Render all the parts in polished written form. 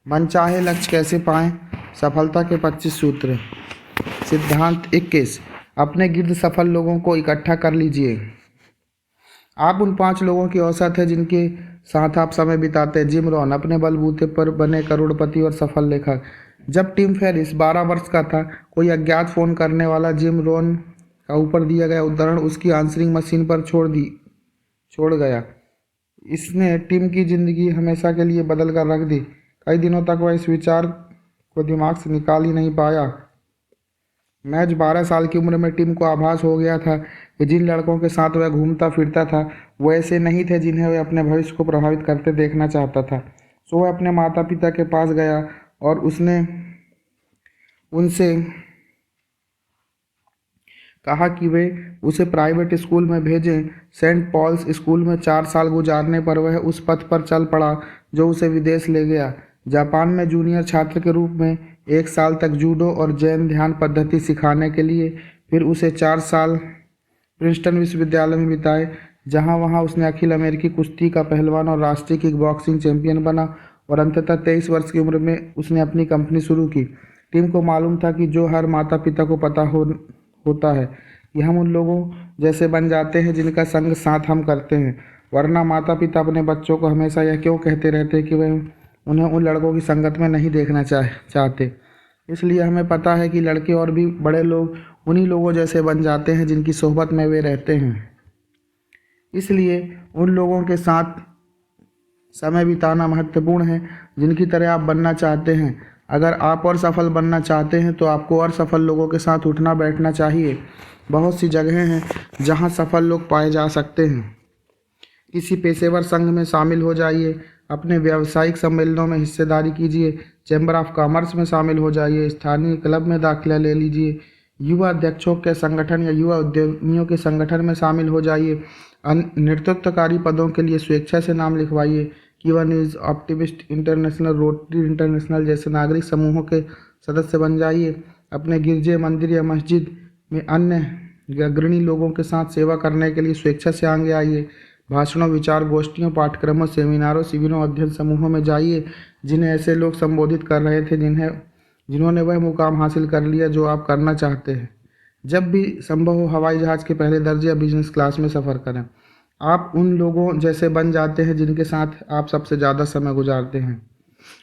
मनचाहे लक्ष्य कैसे पाएं? सफलता के 25 सूत्र। सिद्धांत 21। अपने गिर्द सफल लोगों को इकट्ठा कर लीजिए। आप उन 5 लोगों की औसत है जिनके साथ आप समय बिताते हैं। जिम रॉन अपने बलबूते पर बने करोड़पति और सफल लेखक। जब टिम फेरिस 12 वर्ष का था, कोई अज्ञात फोन करने वाला जिम रॉन का ऊपर दिया गया उदाहरण उसकी आंसरिंग मशीन पर छोड़ गया। इसने टिम की जिंदगी हमेशा के लिए बदल कर रख दी। कई दिनों तक वह इस विचार को दिमाग से निकाल ही नहीं पाया। मैच 12 साल की उम्र में टिम को आभास हो गया था कि जिन लड़कों के साथ वह घूमता फिरता था वो ऐसे नहीं थे जिन्हें वह अपने भविष्य को प्रभावित करते देखना चाहता था। सो वह अपने माता पिता के पास गया और उसने उनसे कहा कि वे उसे प्राइवेट स्कूल में भेजें। सेंट पॉल्स स्कूल में 4 साल गुजारने पर वह उस पथ पर चल पड़ा जो उसे विदेश ले गया। जापान में जूनियर छात्र के रूप में 1 साल तक जूडो और जैन ध्यान पद्धति सिखाने के लिए, फिर उसे 4 साल प्रिंसटन विश्वविद्यालय में बिताए, जहां वहां उसने अखिल अमेरिकी कुश्ती का पहलवान और राष्ट्रीय किक बॉक्सिंग चैंपियन बना और अंततः 23 वर्ष की उम्र में उसने अपनी कंपनी शुरू की। टिम को मालूम था कि जो हर माता पिता को पता होता है कि हम उन लोगों जैसे बन जाते हैं जिनका संग साथ हम करते हैं, वरना माता पिता अपने बच्चों को हमेशा यह क्यों कहते रहते हैं कि वह उन्हें उन लड़कों की संगत में नहीं देखना चाहते। इसलिए हमें पता है कि लड़के और भी बड़े लोग उन्हीं लोगों जैसे बन जाते हैं जिनकी सोहबत में वे रहते हैं। इसलिए उन लोगों के साथ समय बिताना महत्वपूर्ण है जिनकी तरह आप बनना चाहते हैं। अगर आप और सफल बनना चाहते हैं तो आपको और सफल लोगों के साथ उठना बैठना चाहिए। बहुत सी जगहें हैं जहां सफल लोग पाए जा सकते हैं। किसी पेशेवर संघ में शामिल हो जाइए, अपने व्यावसायिक सम्मेलनों में हिस्सेदारी कीजिए, चैम्बर ऑफ कॉमर्स में शामिल हो जाइए, स्थानीय क्लब में दाखिला ले लीजिए, युवा अध्यक्षों के संगठन या युवा उद्यमियों के संगठन में शामिल हो जाइए, नेतृत्वकारी पदों के लिए स्वेच्छा से नाम लिखवाइए। News, optimist international, rotary international जैसे नागरिक समूहों के सदस्य बन जाइए। अपने गिरजे, मंदिर या मस्जिद में अन्य अग्रणी लोगों के साथ सेवा करने के लिए स्वेच्छा से आगे आइए। भाषणों, विचार गोष्ठियों, पाठ्यक्रमों, सेमिनारों, शिविरों, अध्ययन समूहों में जाइए जिन्हें ऐसे लोग संबोधित कर रहे थे जिन्होंने वह मुकाम हासिल कर लिया जो आप करना चाहते हैं। जब भी संभव हो हवाई जहाज़ के पहले दर्जे या बिजनेस क्लास में सफ़र करें। आप उन लोगों जैसे बन जाते हैं जिनके साथ आप सबसे ज़्यादा समय गुजारते हैं।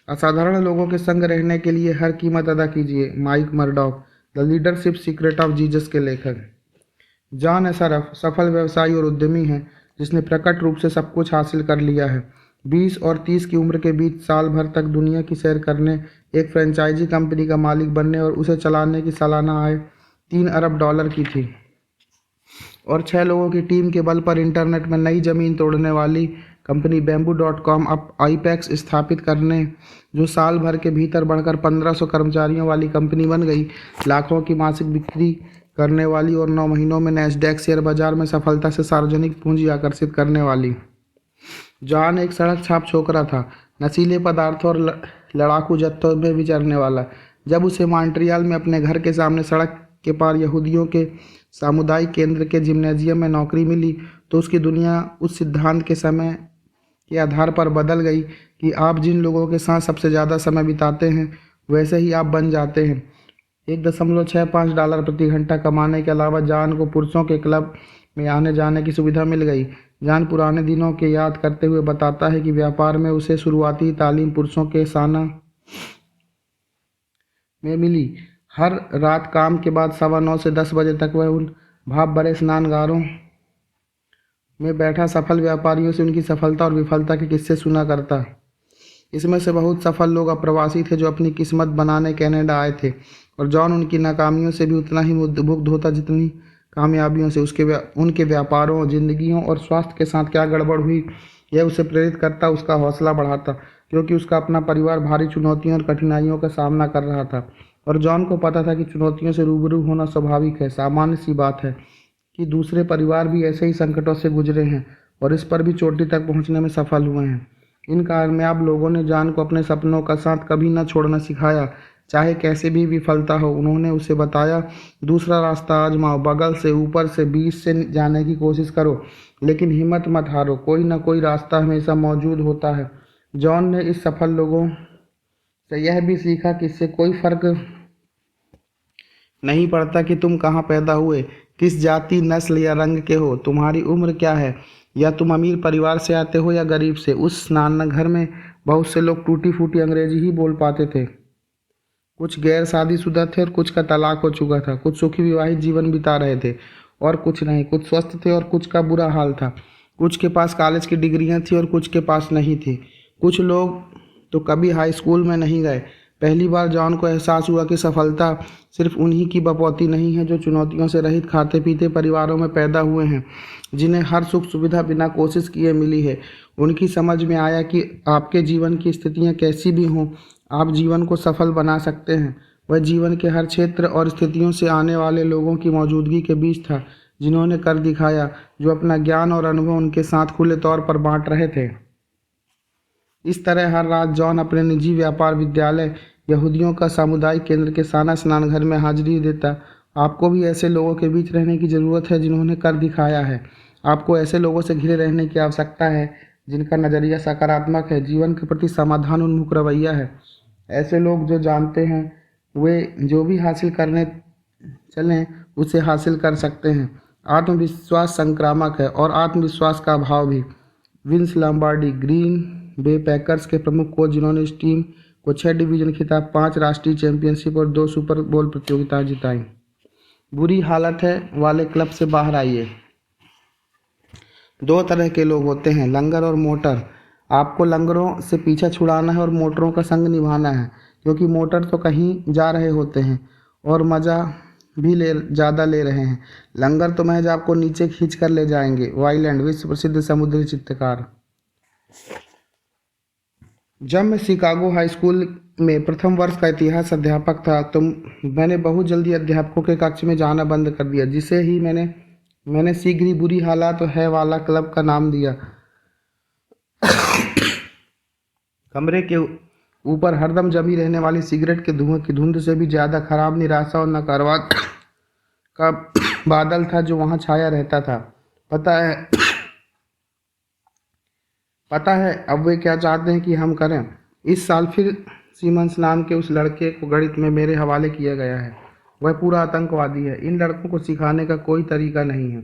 असाधारण लोगों के संग रहने के लिए हर कीमत अदा कीजिए। Mike Murdock, the leadership secret of Jesus के लेखक। जॉन एसरफ सफल व्यवसायी और उद्यमी हैं जिसने प्रकट रूप से सब कुछ हासिल कर लिया है। 20 और 30 की उम्र के बीच साल भर तक दुनिया की सैर करने, एक फ्रेंचाइजी कंपनी का मालिक बनने और उसे चलाने की सालाना आय $3 अरब की थी और 6 लोगों की टीम के बल पर इंटरनेट में नई जमीन तोड़ने वाली कंपनी Bamboo.com अब आईपैक्स स्थापित करने जो साल भर के भीतर बढ़कर 1500 कर्मचारियों वाली कंपनी बन गई, लाखों की मासिक बिक्री करने वाली और 9 महीनों में नैस्डैक शेयर बाजार में सफलता से सार्वजनिक पूंजी आकर्षित करने वाली। जॉन एक सड़क छाप छोकरा था, नशीले पदार्थों और लड़ाकू जत्थों में विचरने वाला। जब उसे मॉन्ट्रियल में अपने घर के सामने सड़क के पार यहूदियों के सामुदायिक केंद्र के जिम्नेजियम में नौकरी मिली तो उसकी दुनिया उस सिद्धांत के समय के आधार पर बदल गई कि आप जिन लोगों के साथ सबसे ज़्यादा समय बिताते हैं वैसे ही आप बन जाते हैं। $1.65 प्रति घंटा कमाने के अलावा जॉन को पुरुषों के क्लब में आने जाने की सुविधा मिल गई। जॉन पुराने दिनों के याद करते हुए बताता है कि व्यापार में उसे शुरुआती तालीम पुरुषों के साना में मिली। हर रात काम के बाद 9:15 से 10 बजे तक वह उन भाप भरे स्नानगारों में बैठा सफल व्यापारियों से उनकी सफलता और विफलता के किस्से सुना करता। इसमें से बहुत सफल लोग अप्रवासी थे जो अपनी किस्मत बनाने कनाडा आए थे और जॉन उनकी नाकामियों से भी उतना ही मुग्ध होता जितनी कामयाबियों से। उनके व्यापारों, जिंदगियों और स्वास्थ्य के साथ क्या गड़बड़ हुई यह उसे प्रेरित करता, उसका हौसला बढ़ाता, क्योंकि उसका अपना परिवार भारी चुनौतियों और कठिनाइयों का सामना कर रहा था और जॉन को पता था कि चुनौतियों से रूबरू होना स्वाभाविक है, सामान्य सी बात है कि दूसरे परिवार भी ऐसे ही संकटों से गुजरे हैं और इस पर भी चोटी तक पहुंचने में सफल हुए हैं। इन कामयाब लोगों ने जॉन को अपने सपनों का साथ कभी न छोड़ना सिखाया, चाहे कैसे भी विफलता हो। उन्होंने उसे बताया, दूसरा रास्ता आजमाओ, बगल से, ऊपर से, बीच से जाने की कोशिश करो, लेकिन हिम्मत मत हारो, कोई ना कोई रास्ता हमेशा मौजूद होता है। जॉन ने इस सफल लोगों से यह भी सीखा कि इससे कोई फर्क नहीं पड़ता कि तुम कहाँ पैदा हुए, किस जाति, नस्ल या रंग के हो, तुम्हारी उम्र क्या है, या तुम अमीर परिवार से आते हो या गरीब से। उस नाना घर में बहुत से लोग टूटी फूटी अंग्रेजी ही बोल पाते थे। कुछ गैर शादीशुदा थे और कुछ का तलाक हो चुका था। कुछ सुखी विवाहित जीवन बिता रहे थे और कुछ नहीं। कुछ स्वस्थ थे और कुछ का बुरा हाल था। कुछ के पास कॉलेज की डिग्रियां थी और कुछ के पास नहीं थी। कुछ लोग तो कभी हाई स्कूल में नहीं गए। पहली बार जॉन को एहसास हुआ कि सफलता सिर्फ उन्हीं की बपौती नहीं है जो चुनौतियों से रहित खाते पीते परिवारों में पैदा हुए हैं, जिन्हें हर सुख सुविधा बिना कोशिश किए मिली है। उनकी समझ में आया कि आपके जीवन की स्थितियां कैसी भी हों, आप जीवन को सफल बना सकते हैं। वह जीवन के हर क्षेत्र और स्थितियों से आने वाले लोगों की मौजूदगी के बीच था, जिन्होंने कर दिखाया, जो अपना ज्ञान और अनुभव उनके साथ खुले तौर पर बांट रहे थे। इस तरह हर रात जॉन अपने निजी व्यापार विद्यालय यहूदियों का सामुदायिक केंद्र के साना स्नान घर में हाजिरी देता। आपको भी ऐसे लोगों के बीच रहने की ज़रूरत है जिन्होंने कर दिखाया है। आपको ऐसे लोगों से घिरे रहने की आवश्यकता है जिनका नज़रिया सकारात्मक है, जीवन के प्रति समाधान उन्मुख रवैया है। ऐसे लोग जो जानते हैं वे जो भी हासिल करने चलें उसे हासिल कर सकते हैं। आत्मविश्वास संक्रामक है और आत्मविश्वास का अभाव भी। Wins Lombardy, Green Bay packers के प्रमुख कोच, जिन्होंने इस टीम को 6 डिवीजन खिताब, 5 राष्ट्रीय चैंपियनशिप और 2 सुपर बोल प्रतियोगिताएं जिताई। बुरी हालत है वाले क्लब से बाहर आइए। 2 तरह के लोग होते हैं, लंगर और मोटर। आपको लंगरों से पीछा छुड़ाना है और मोटरों का संग निभाना है, क्योंकि मोटर तो कहीं जा रहे होते हैं और मज़ा भी ज़्यादा ले रहे हैं। लंगर तो महज आपको नीचे खींच कर ले जाएंगे। वाइलैंड, विश्व प्रसिद्ध समुद्री चित्रकार। जब मैं शिकागो हाई स्कूल में प्रथम वर्ष का इतिहास अध्यापक था तो मैंने बहुत जल्दी अध्यापकों के कक्ष में जाना बंद कर दिया, जिसे ही मैंने शीघ्र ही बुरी हालत है वाला क्लब का नाम दिया। कमरे के ऊपर हरदम जमी रहने वाली सिगरेट के धुएं की धुंध से भी ज़्यादा खराब निराशा और नकारवाद का बादल था जो वहाँ छाया रहता था। पता है अब वे क्या चाहते हैं कि हम करें? इस साल फिर सीमंस नाम के उस लड़के को गणित में मेरे हवाले किया गया है। वह पूरा आतंकवादी है। इन लड़कों को सिखाने का कोई तरीका नहीं है।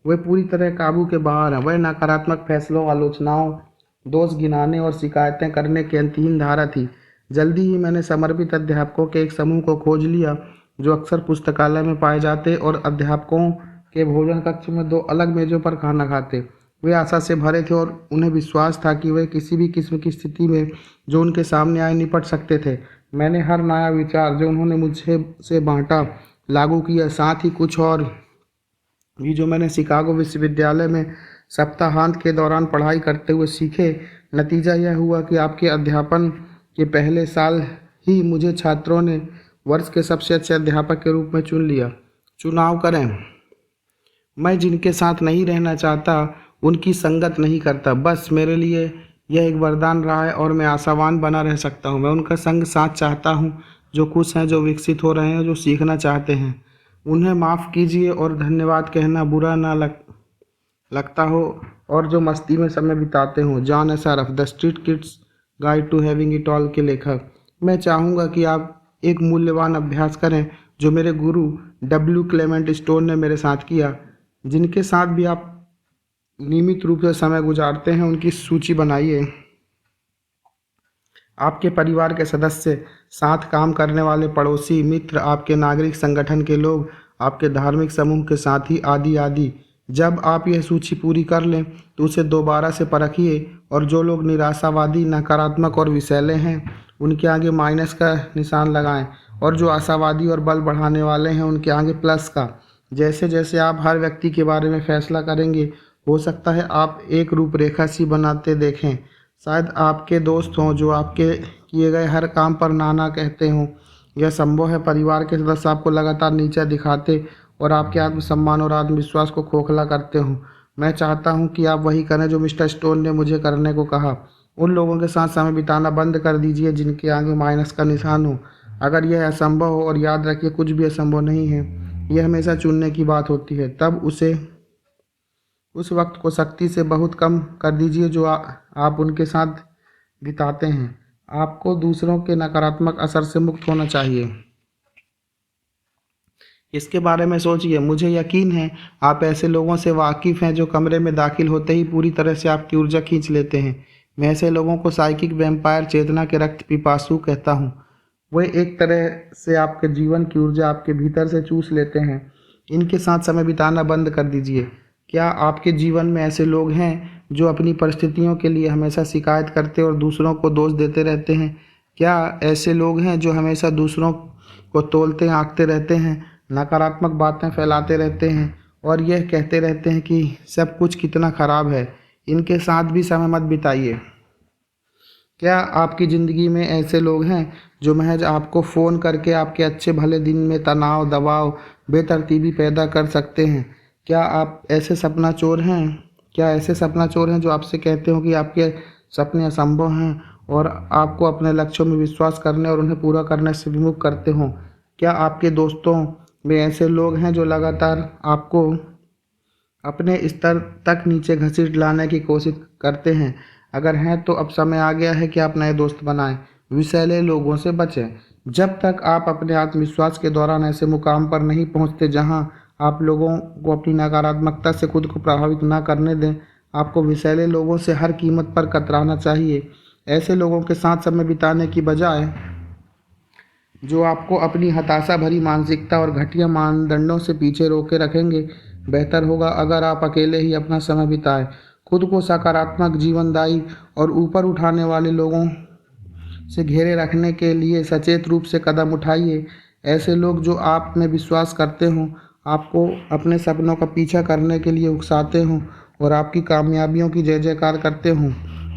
वे पूरी तरह काबू के बाहर हैं। वह नकारात्मक फैसलों, आलोचनाओं, दोष गिनाने और शिकायतें करने की अंतहीन धारा थी। जल्दी ही मैंने समर्पित अध्यापकों के एक समूह को खोज लिया जो अक्सर पुस्तकालय में पाए जाते और अध्यापकों के भोजन कक्ष में 2 अलग मेजों पर खाना खाते। वे आशा से भरे थे और उन्हें विश्वास था कि वे किसी भी किस्म की स्थिति में जो उनके सामने आए निपट सकते थे। मैंने हर नया विचार जो उन्होंने मुझे से बांटा लागू किया, साथ ही कुछ और भी जो मैंने शिकागो विश्वविद्यालय में सप्ताहांत के दौरान पढ़ाई करते हुए सीखे। नतीजा यह हुआ कि आपके अध्यापन के पहले साल ही मुझे छात्रों ने वर्ष के सबसे अच्छे अध्यापक के रूप में चुन लिया। चुनाव करें। मैं जिनके साथ नहीं रहना चाहता उनकी संगत नहीं करता। बस मेरे लिए यह एक वरदान रहा है और मैं आशावान बना रह सकता हूँ। मैं उनका संग साथ चाहता हूँ जो खुश हैं, जो विकसित हो रहे हैं, जो सीखना चाहते हैं। उन्हें माफ़ कीजिए और धन्यवाद कहना बुरा ना लगता हो और जो मस्ती में समय बिताते हों। John Assaraf, the street kid's guide to having it all के लेखक। मैं चाहूँगा कि आप एक मूल्यवान अभ्यास करें जो मेरे गुरु डब्ल्यू क्लेमेंट स्टोन ने मेरे साथ किया। जिनके साथ भी आप नियमित रूप से समय गुजारते हैं उनकी सूची बनाइए। आपके परिवार के सदस्य, साथ काम करने वाले पड़ोसी, मित्र, आपके नागरिक संगठन के लोग, आपके धार्मिक समूह के साथी, आदि आदि। जब आप यह सूची पूरी कर लें तो उसे दोबारा से परखिए और जो लोग निराशावादी, नकारात्मक और विषैले हैं उनके आगे माइनस का निशान लगाएं और जो आशावादी और बल बढ़ाने वाले हैं उनके आगे प्लस का। जैसे जैसे आप हर व्यक्ति के बारे में फैसला करेंगे हो सकता है आप एक रूपरेखा सी बनाते देखें। शायद आपके दोस्त हों जो आपके किए गए हर काम पर नाना कहते हों। यह संभव है परिवार के सदस्य आपको लगातार नीचा दिखाते और आपके आत्मसम्मान और आत्मविश्वास को खोखला करते हों। मैं चाहता हूं कि आप वही करें जो मिस्टर स्टोन ने मुझे करने को कहा। उन लोगों के साथ समय बिताना बंद कर दीजिए जिनके आगे माइनस का निशान हो। अगर यह असंभव हो, और याद रखिए कुछ भी असंभव नहीं है, यह हमेशा चुनने की बात होती है, तब उस वक्त को सख्ती से बहुत कम कर दीजिए जो आप उनके साथ बिताते हैं। आपको दूसरों के नकारात्मक असर से मुक्त होना चाहिए। इसके बारे में सोचिए। मुझे यकीन है आप ऐसे लोगों से वाकिफ़ हैं जो कमरे में दाखिल होते ही पूरी तरह से आपकी ऊर्जा खींच लेते हैं। मैं ऐसे लोगों को साइकिक वैम्पायर, चेतना के रक्त पिपासु कहता हूँ। वे एक तरह से आपके जीवन की ऊर्जा आपके भीतर से चूस लेते हैं। इनके साथ समय बिताना बंद कर दीजिए। क्या आपके जीवन में ऐसे लोग हैं जो अपनी परिस्थितियों के लिए हमेशा शिकायत करते और दूसरों को दोष देते रहते हैं? क्या ऐसे लोग हैं जो हमेशा दूसरों को तोलते आंकते रहते हैं, नकारात्मक बातें फैलाते रहते हैं और यह कहते रहते हैं कि सब कुछ कितना खराब है? इनके साथ भी समय मत बिताइए। क्या आपकी ज़िंदगी में ऐसे लोग हैं जो महज आपको फ़ोन करके आपके अच्छे भले दिन में तनाव, दबाव, बेतरतीबी पैदा कर सकते हैं? क्या आप ऐसे सपना चोर हैं? क्या ऐसे सपना चोर हैं जो आपसे कहते हो कि आपके सपने असंभव हैं और आपको अपने लक्ष्यों में विश्वास करने और उन्हें पूरा करने से विमुख करते हो? क्या आपके दोस्तों में ऐसे लोग हैं जो लगातार आपको अपने स्तर तक नीचे घसीट लाने की कोशिश करते हैं? अगर हैं तो अब समय आ गया है कि आप नए दोस्त बनाएं। विषैले लोगों से बचें। जब तक आप अपने आत्मविश्वास के दौरान ऐसे मुकाम पर नहीं पहुंचते जहां आप लोगों को अपनी नकारात्मकता से खुद को प्रभावित ना करने दें, आपको विषैले लोगों से हर कीमत पर कतराना चाहिए। ऐसे लोगों के साथ समय बिताने की बजाय जो आपको अपनी हताशा भरी मानसिकता और घटिया मानदंडों से पीछे रोके रखेंगे, बेहतर होगा अगर आप अकेले ही अपना समय बिताएं। खुद को सकारात्मक, जीवनदायी और ऊपर उठाने वाले लोगों से घेरे रखने के लिए सचेत रूप से कदम उठाइए। ऐसे लोग जो आप में विश्वास करते हों, आपको अपने सपनों का पीछा करने के लिए उकसाते हों और आपकी कामयाबियों की जय जयकार करते हों।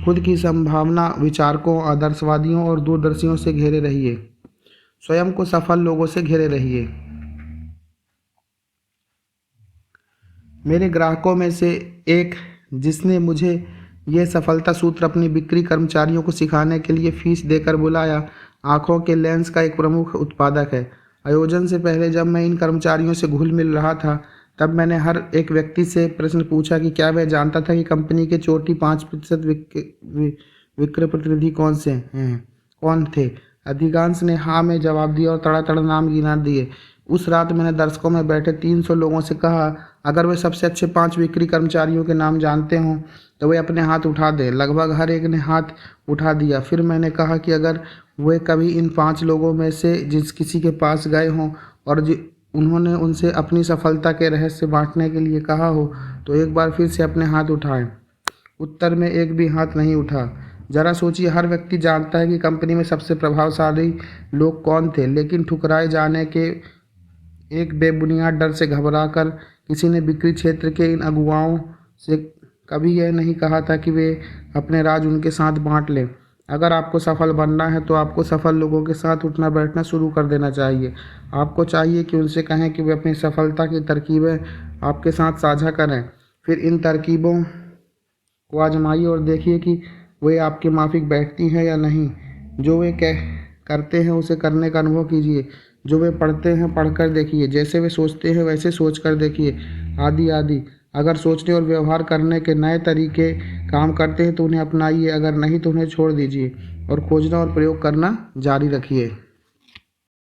खुद की संभावना विचारकों, आदर्शवादियों और दूरदर्शियों से घेरे रहिए। स्वयं को सफल लोगों से घेरे रहिए। मेरे ग्राहकों में से एक, जिसने मुझे ये सफलता सूत्र अपनी बिक्री कर्मचारियों को सिखाने के लिए फीस देकर बुलाया, आंखों के लेंस का एक प्रमुख उत्पादक है। आयोजन से पहले जब मैं इन कर्मचारियों से घुल मिल रहा था, तब मैंने हर एक व्यक्ति से प्रश्न पूछा कि क्या वह जानता था कि कंपनी के चोटी 5% विक्रय प्रतिनिधि कौन थे। अधिकांश ने हाँ में जवाब दिया और तड़ातड़ नाम गिना दिए। उस रात मैंने दर्शकों में बैठे 300 लोगों से कहा, अगर वे सबसे अच्छे 5 बिक्री कर्मचारियों के नाम जानते हों तो वे अपने हाथ उठा दें। लगभग हर एक ने हाथ उठा दिया। फिर मैंने कहा कि अगर वे कभी इन 5 लोगों में से जिस किसी के पास गए हों और उन्होंने उनसे अपनी सफलता के रहस्य बांटने के लिए कहा हो, तो एक बार फिर से अपने हाथ उठाएं। उत्तर में एक भी हाथ नहीं उठा। जरा सोचिए, हर व्यक्ति जानता है कि कंपनी में सबसे प्रभावशाली लोग कौन थे, लेकिन ठुकराए जाने के एक बेबुनियाद डर से घबराकर किसी ने बिक्री क्षेत्र के इन अगुवाओं से कभी यह नहीं कहा था कि वे अपने राज उनके साथ बांट लें। अगर आपको सफल बनना है तो आपको सफल लोगों के साथ उठना बैठना शुरू कर देना चाहिए। आपको चाहिए कि उनसे कहें कि वे अपनी सफलता की तरकीबें आपके साथ साझा करें। फिर इन तरकीबों को आजमाइए और देखिए कि वे आपके माफिक बैठती हैं या नहीं। जो वे करते हैं उसे करने का अनुभव कीजिए। जो वे पढ़ते हैं पढ़कर देखिए। जैसे वे सोचते हैं वैसे सोच कर देखिए, आदि आदि। अगर सोचने और व्यवहार करने के नए तरीके काम करते हैं तो उन्हें अपनाइए, अगर नहीं तो उन्हें छोड़ दीजिए और खोजना और प्रयोग करना जारी रखिए।